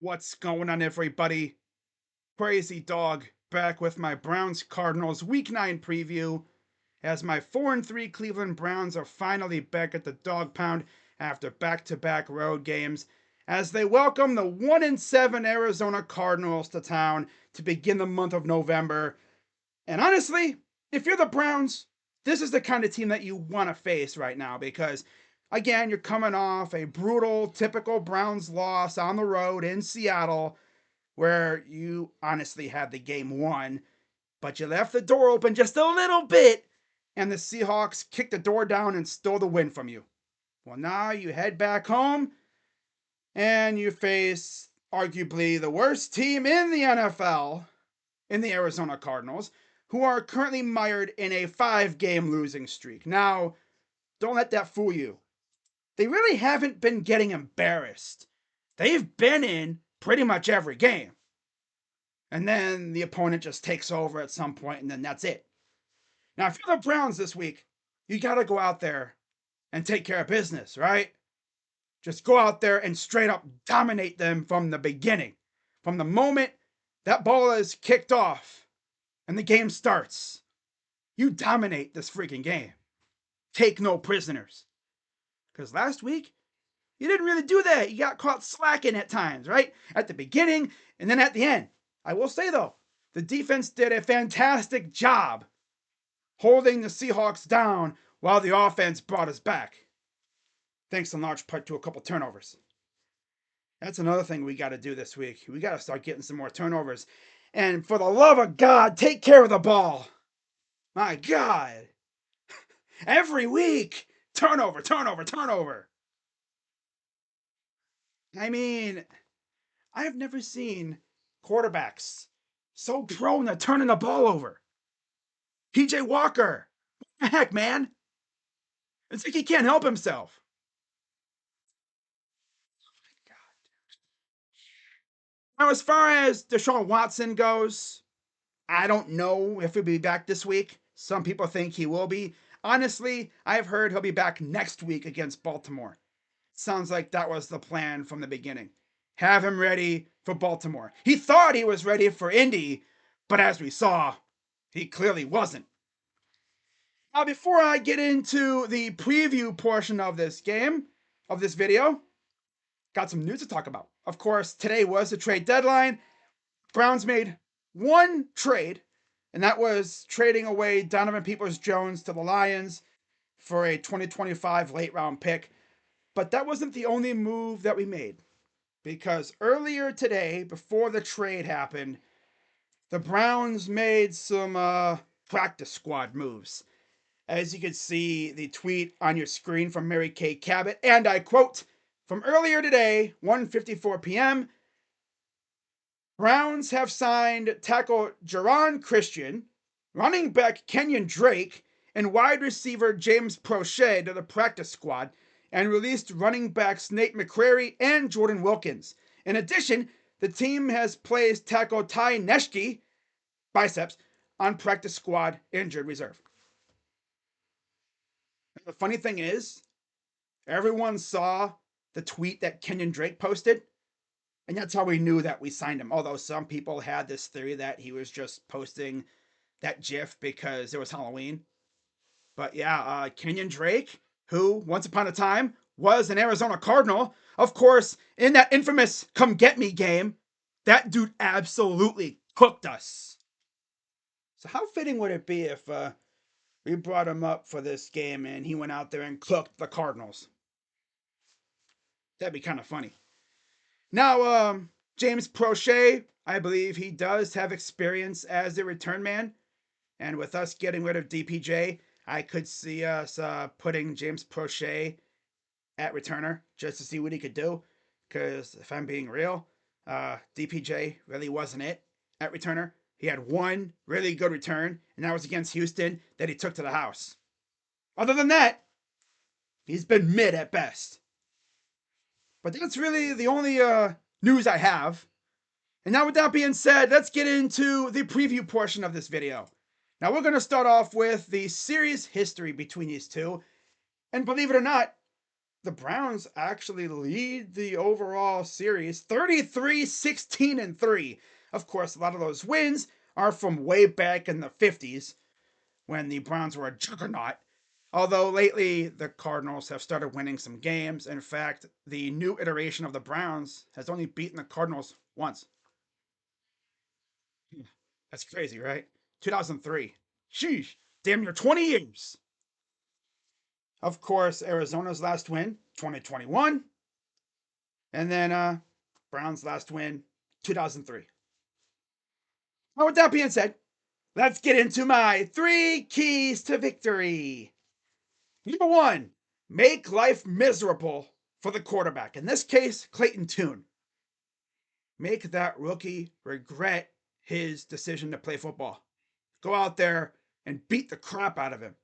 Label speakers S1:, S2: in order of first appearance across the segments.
S1: What's going on, everybody? Crazy Dog back with my Browns Cardinals Week 9 preview as my 4-3 Cleveland Browns are finally back at the Dawg Pound after back-to-back road games as they welcome the 1-7 Arizona Cardinals to town to begin the month of November. And honestly, if you're the Browns, this is the kind of team that you want to face right now because, again, you're coming off a brutal, typical Browns loss on the road in Seattle where you honestly had the game won, but you left the door open just a little bit and the Seahawks kicked the door down and stole the win from you. Well, now you head back home and you face arguably the worst team in the NFL in the Arizona Cardinals, who are currently mired in a 5-game losing streak. Now, don't let that fool you. They really haven't been getting embarrassed. They've been in pretty much every game. And then the opponent just takes over at some point, and then that's it. Now, if you're the Browns this week, you got to go out there and take care of business, right? Just go out there and straight up dominate them from the beginning. From the moment that ball is kicked off and the game starts, you dominate this freaking game. Take no prisoners. Because last week, you didn't really do that. You got caught slacking at times, right? At the beginning and then at the end. I will say, though, the defense did a fantastic job holding the Seahawks down while the offense brought us back. Thanks in large part to a couple turnovers. That's another thing we got to do this week. We got to start getting some more turnovers. And for the love of God, take care of the ball. My God. Every week, turnover, turnover, turnover. I mean, I have never seen quarterbacks so prone to turning the ball over. PJ Walker. What the heck, man? It's like he can't help himself. Now, as far as Deshaun Watson goes, I don't know if he'll be back this week. Some people think he will be. Honestly, I've heard he'll be back next week against Baltimore. Sounds like that was the plan from the beginning. Have him ready for Baltimore. He thought he was ready for Indy, but as we saw, he clearly wasn't. Now, before I get into the preview portion of this game, of this video, got some news to talk about. Of course, today was the trade deadline. Browns made one trade, and that was trading away Donovan Peoples-Jones to the Lions for a 2025 late round pick. But that wasn't the only move that we made, because earlier today, before the trade happened, the Browns made some practice squad moves. As you can see, the tweet on your screen from Mary Kay Cabot, and I quote, from earlier today, 1:54 p.m., Browns have signed tackle Jerron Christian, running back Kenyon Drake, and wide receiver James Prochet to the practice squad, and released running backs Nate McCrary and Jordan Wilkins. In addition, the team has placed tackle Ty Neshke, biceps, on practice squad injured reserve. The funny thing is, everyone saw the tweet that Kenyon Drake posted, and that's how we knew that we signed him. Although some people had this theory that he was just posting that GIF because it was Halloween. But yeah, Kenyon Drake, who once upon a time was an Arizona Cardinal, of course, in that infamous "Come Get Me" game, that dude absolutely cooked us. So how fitting would it be if we brought him up for this game and he went out there and cooked the Cardinals? That'd be kind of funny. Now, James Prochet, I believe he does have experience as a return man. And with us getting rid of DPJ, I could see us putting James Prochet at returner just to see what he could do. Because if I'm being real, DPJ really wasn't it at returner. He had one really good return, and that was against Houston that he took to the house. Other than that, he's been mid at best. But that's really the only news I have. And now with that being said, let's get into the preview portion of this video. Now we're going to start off with the series history between these two. And believe it or not, the Browns actually lead the overall series 33-16-3. Of course, a lot of those wins are from way back in the 50s when the Browns were a juggernaut. Although lately the Cardinals have started winning some games. In fact, the new iteration of the Browns has only beaten the Cardinals once. That's crazy, right? 2003. Sheesh. Damn near 20 years. Of course, Arizona's last win, 2021. And then Browns' last win, 2003. Well, with that being said, let's get into my 3 keys to victory. Number 1, make life miserable for the quarterback. In this case, Clayton Tune. Make that rookie regret his decision to play football. Go out there and beat the crap out of him.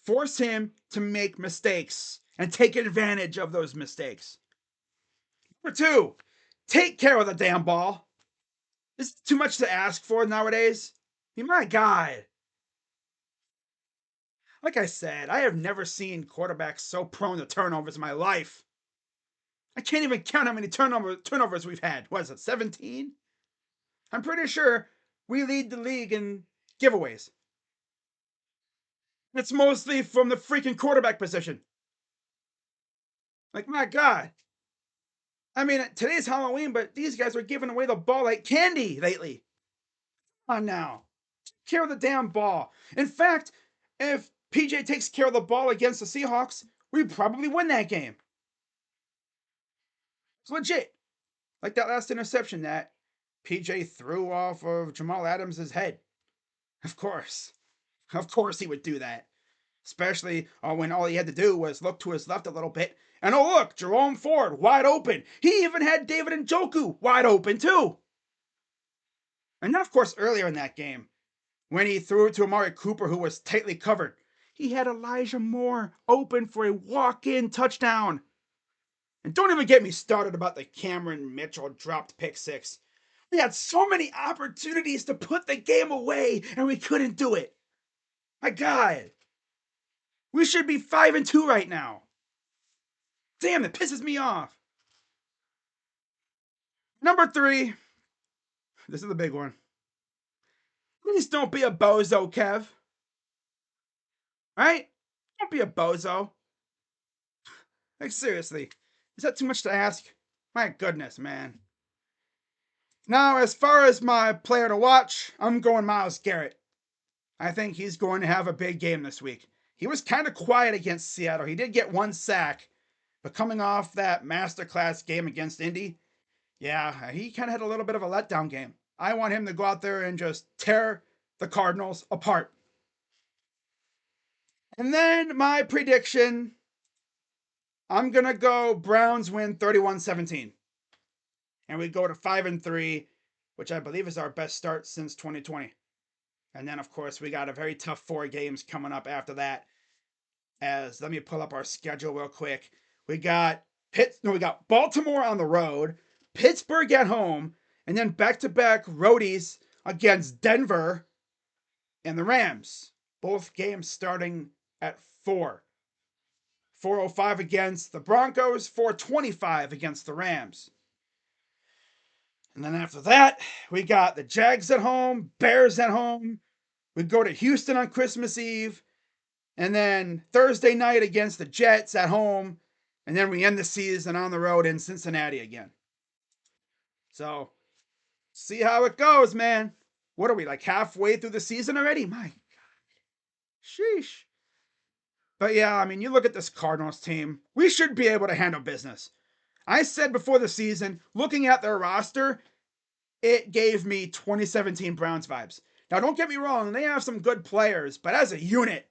S1: Force him to make mistakes and take advantage of those mistakes. Number 2, take care of the damn ball. This is too much to ask for nowadays. I mean, my God. Like I said, I have never seen quarterbacks so prone to turnovers in my life. I can't even count how many turnovers we've had. What is it, 17? I'm pretty sure we lead the league in giveaways. It's mostly from the freaking quarterback position. Like, my God. I mean, today's Halloween, but these guys are giving away the ball like candy lately. Come on now. Take care of the damn ball. In fact, if PJ takes care of the ball against the Seahawks, we probably win that game. It's legit. Like that last interception that PJ threw off of Jamal Adams' head. Of course. Of course he would do that. Especially when all he had to do was look to his left a little bit. And oh, look, Jerome Ford, wide open. He even had David Njoku wide open, too. And then, of course, earlier in that game, when he threw it to Amari Cooper, who was tightly covered, he had Elijah Moore open for a walk-in touchdown. And don't even get me started about the Cameron Mitchell dropped pick six. We had so many opportunities to put the game away, and we couldn't do it. My God. We should be 5-2 right now. Damn, it pisses me off. Number 3. This is the big one. Please don't be a bozo, Kev. Right? Don't be a bozo. Like, seriously. Is that too much to ask? My goodness, man. Now, as far as my player to watch, I'm going Myles Garrett. I think he's going to have a big game this week. He was kind of quiet against Seattle. He did get 1 sack, but coming off that masterclass game against Indy, yeah, he kind of had a little bit of a letdown game. I want him to go out there and just tear the Cardinals apart. And then my prediction, I'm going to go Browns win 31-17. And we go to 5-3, which I believe is our best start since 2020. And then, of course, we got a very tough 4 games coming up after that. Let me pull up our schedule real quick. We got Baltimore on the road, Pittsburgh at home, and then back-to-back roadies against Denver and the Rams. Both games starting at 4. 4:05 against the Broncos, 4:25 against the Rams. And then after that, we got the Jags at home, Bears at home. We go to Houston on Christmas Eve. And then Thursday night against the Jets at home. And then we end the season on the road in Cincinnati again. So, see how it goes, man. What are we, like halfway through the season already? My God. Sheesh. But yeah, I mean, you look at this Cardinals team. We should be able to handle business. I said before the season, looking at their roster, it gave me 2017 Browns vibes. Now, don't get me wrong, they have some good players, but as a unit,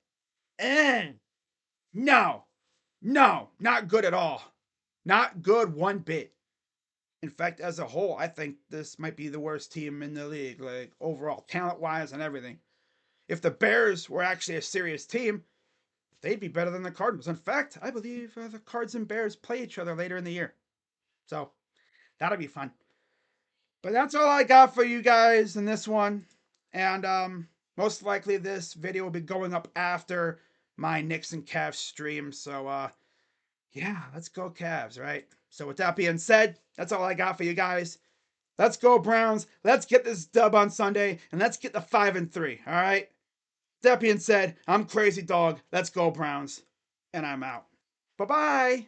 S1: no, not good at all. Not good one bit. In fact, as a whole, I think this might be the worst team in the league, like overall, talent-wise and everything. If the Bears were actually a serious team, they'd be better than the Cardinals. In fact, I believe the Cards and Bears play each other later in the year. So, that'll be fun. But that's all I got for you guys in this one. And most likely this video will be going up after my Knicks and Cavs stream. So Yeah, let's go Cavs, right? So with that being said, that's all I got for you guys. Let's go Browns. Let's get this dub on Sunday, and let's get the 5-3. All right. That being said, I'm Crazy Dog. Let's go Browns, and I'm out. Bye bye.